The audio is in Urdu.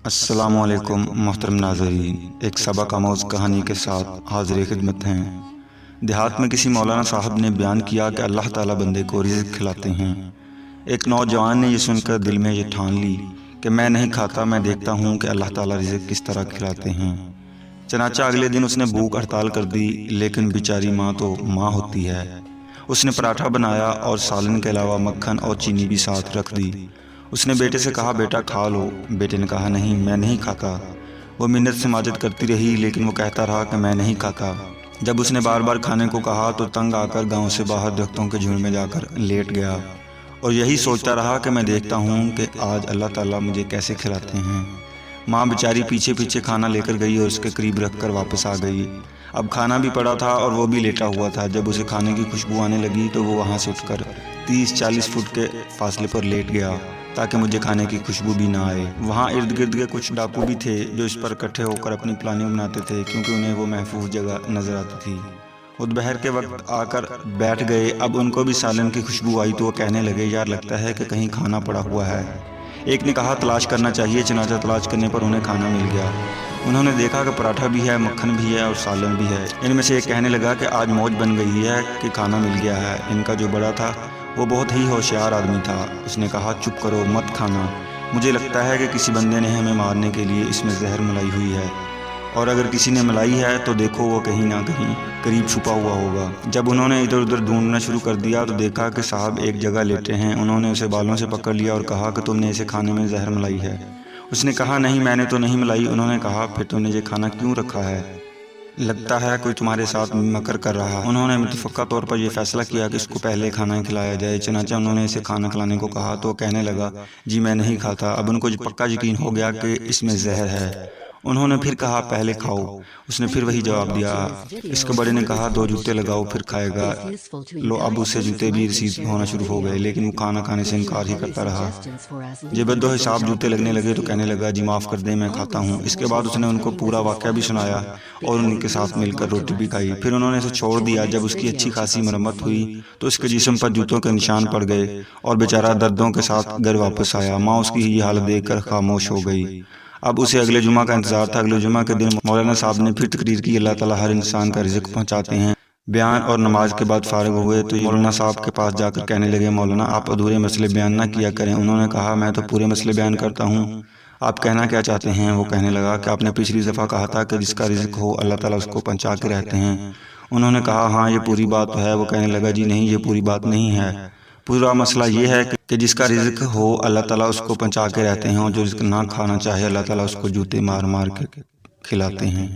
السلام علیکم محترم ناظرین، ایک سبق آموز کہانی کے ساتھ حاضر خدمت ہیں۔ دیہات میں کسی مولانا صاحب نے بیان کیا کہ اللہ تعالیٰ بندے کو رزق کھلاتے ہیں۔ ایک نوجوان نے یہ سن کر دل میں یہ ٹھان لی کہ میں نہیں کھاتا، میں دیکھتا ہوں کہ اللہ تعالیٰ رزق کس طرح کھلاتے ہیں۔ چنانچہ اگلے دن اس نے بھوک ہڑتال کر دی، لیکن بیچاری ماں تو ماں ہوتی ہے۔ اس نے پراٹھا بنایا اور سالن کے علاوہ مکھن اور چینی بھی ساتھ رکھ دی۔ اس نے بیٹے سے کہا، بیٹا کھا لو۔ بیٹے نے کہا، نہیں میں نہیں کھاتا۔ وہ منت سے ماجت کرتی رہی، لیکن وہ کہتا رہا کہ میں نہیں کھاتا۔ جب اس نے بار بار کھانے کو کہا تو تنگ آ کر گاؤں سے باہر درختوں کے جھنڈ میں جا کر لیٹ گیا اور یہی سوچتا رہا کہ میں دیکھتا ہوں کہ آج اللہ تعالیٰ مجھے کیسے کھلاتے ہیں۔ ماں بیچاری پیچھے پیچھے کھانا لے کر گئی اور اس کے قریب رکھ کر واپس آ گئی۔ اب کھانا بھی پڑا تھا اور وہ بھی لیٹا ہوا تھا۔ جب اسے کھانے کی خوشبو آنے لگی تو وہ وہاں سے اٹھ کر 30-40 فٹ کے فاصلے پر لیٹ گیا تاکہ مجھے کھانے کی خوشبو بھی نہ آئے۔ وہاں ارد گرد کے کچھ ڈاکو بھی تھے جو اس پر اکٹھے ہو کر اپنی پلاننگ بناتے تھے، کیونکہ انہیں وہ محفوظ جگہ نظر آتی تھی۔ وہ دوپہر کے وقت آ کر بیٹھ گئے۔ اب ان کو بھی سالن کی خوشبو آئی تو وہ کہنے لگے، یار لگتا ہے کہ کہیں کھانا پڑا ہوا ہے۔ ایک نے کہا، تلاش کرنا چاہیے۔ چنانچہ تلاش کرنے پر انہیں کھانا مل گیا۔ انہوں نے دیکھا کہ پراٹھا بھی ہے، مکھن بھی ہے اور سالن بھی ہے۔ ان میں سے ایک کہنے لگا کہ آج موج بن گئی ہے کہ کھانا مل گیا ہے۔ ان کا جو بڑا تھا وہ بہت ہی ہوشیار آدمی تھا۔ اس نے کہا، چپ کرو، مت کھانا۔ مجھے لگتا ہے کہ کسی بندے نے ہمیں مارنے کے لیے اس میں زہر ملائی ہوئی ہے، اور اگر کسی نے ملائی ہے تو دیکھو وہ کہیں نہ کہیں قریب چھپا ہوا ہوگا۔ جب انہوں نے ادھر ادھر ڈھونڈنا شروع کر دیا تو دیکھا کہ صاحب ایک جگہ لیٹے ہیں۔ انہوں نے اسے بالوں سے پکڑ لیا اور کہا کہ تم نے اسے کھانے میں زہر ملائی ہے۔ اس نے کہا، نہیں میں نے تو نہیں ملائی۔ انہوں نے کہا، پھر تم نے یہ کھانا کیوں رکھا ہے؟ لگتا ہے کوئی تمہارے ساتھ مکر کر رہا ہے۔ انہوں نے متفقہ طور پر یہ فیصلہ کیا کہ اس کو پہلے کھانا کھلایا جائے۔ چنانچہ انہوں نے اسے کھانا کھلانے کو کہا تو وہ کہنے لگا، جی میں نہیں کھاتا۔ اب ان کو پکا یقین ہو گیا کہ اس میں زہر ہے۔ انہوں نے پھر کہا، پہلے کھاؤ۔ اس نے پھر وہی جواب دیا۔ اس کے بڑے نے کہا، 2 جوتے لگاؤ پھر کھائے گا۔ لو اب اس سے جوتے بھی رسید ہونا شروع ہو گئے، لیکن وہ کھانا کھانے سے انکار ہی کرتا رہا۔ جب دو حساب جوتے لگنے لگے تو کہنے لگا، جی معاف کر دیں میں کھاتا ہوں۔ اس کے بعد اس نے ان کو پورا واقعہ بھی سنایا اور ان کے ساتھ مل کر روٹی بھی کھائی۔ پھر انہوں نے اسے چھوڑ دیا۔ جب اس کی اچھی خاصی مرمت ہوئی تو اس کے جسم پر جوتوں کے نشان پڑ گئے اور بیچارہ دردوں کے ساتھ گھر واپس آیا۔ ماں اس کی یہ حالت دیکھ کر خاموش ہو گئی۔ اب اسے اگلے جمعہ کا انتظار تھا۔ اگلے جمعہ کے دن مولانا صاحب نے پھر تقریر کی، اللہ تعالیٰ ہر انسان کا رزق پہنچاتے ہیں۔ بیان اور نماز کے بعد فارغ ہوئے تو مولانا صاحب کے پاس جا کر کہنے لگے، مولانا آپ ادھورے مسئلے بیان نہ کیا کریں۔ انہوں نے کہا، میں تو پورے مسئلے بیان کرتا ہوں، آپ کہنا کیا چاہتے ہیں؟ وہ کہنے لگا کہ آپ نے پچھلی دفعہ کہا تھا کہ جس کا رزق ہو اللہ تعالیٰ اس کو پہنچا کے رہتے ہیں۔ انہوں نے کہا، ہاں یہ پوری بات تو ہے۔ وہ کہنے لگا، جی نہیں یہ پوری بات نہیں ہے۔ پورا مسئلہ یہ ہے کہ جس کا رزق ہو اللہ تعالیٰ اس کو پہنچا کے رہتے ہیں، اور جو رزق نہ کھانا چاہے اللہ تعالیٰ اس کو جوتے مار مار کے کھلاتے ہیں۔